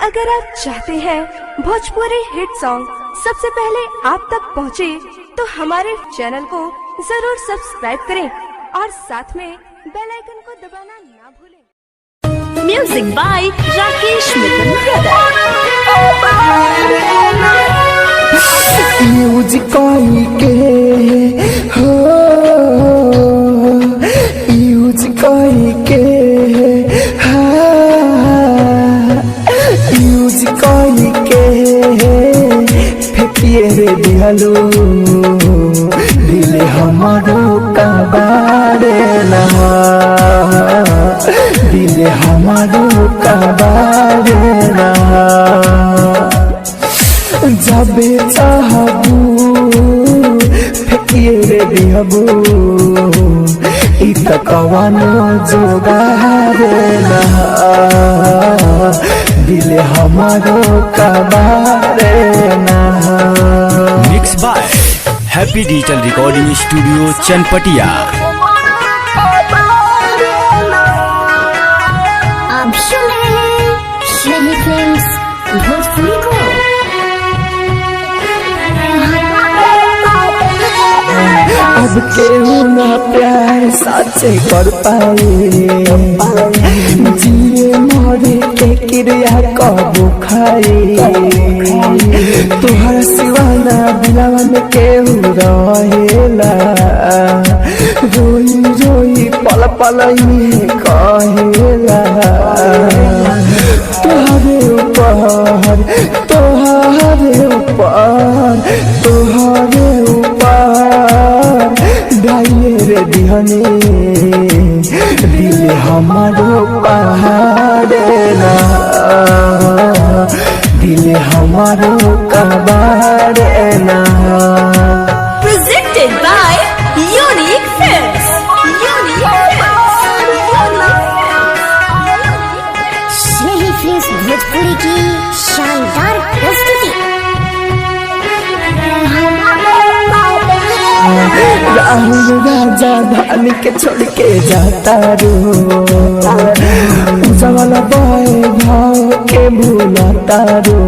अगर आप चाहते हैं भोजपुरी हिट सॉन्ग सबसे पहले आप तक पहुंचे, तो हमारे चैनल को जरूर सब्सक्राइब करें और साथ में बेल आइकन को दबाना ना भूलें। Music by Rakesh Mithun music के हो म्यूजिक के म्यूजिक के फेंकिए रे दिहलो दिल हमारो कबारे ना दिल हमारो कबारे ना जबे चाहबू फेंकिए रे दिहबू इत कवानो जोगारे ना दिल हमारो कबारे ना। Mix by happy digital recording studio Chanpatia. आप सुन रहे हैं स्नेही फिल्म्स भोजपुरी को। अब केहू ना प्यार साचे कर पाए, जिए मरे के क्रिया कबू खाए। तुहरा सिवाना दिलावा में केहू रहेला, रोई रोई पल पल कहेला। तुहरे ऊपर तुहरे ऊपर तुहरे ऊपर डाइए रे दिहने दिल हमारो पहाड़े ना दिल हमारो कबाड़े ना। Presented by unique films. Snehi films Bhojpuri की शानदार प्रस्तुति। राहुल राजा धान के छोड़ के जाता रो, जवाला बॉय भाव के भूलाता रो।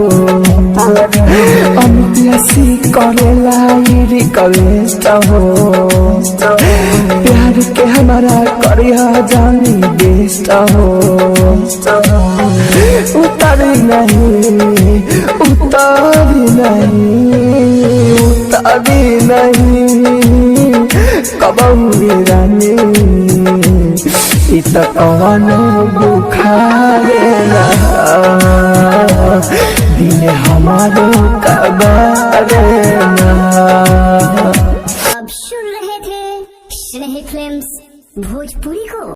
अमितियासी करेला रिक्वेस्ट हो, प्यार के हमारा करिया जानी बेस्ट हो। उतारी नहीं उतारी नहीं उतारी नहीं कबूरी रानी इत कवनो बुखारे ना दिल हमारो कबारे ना। आप सुन रहे थे स्नेही फिल्म्स भोजपुरी को।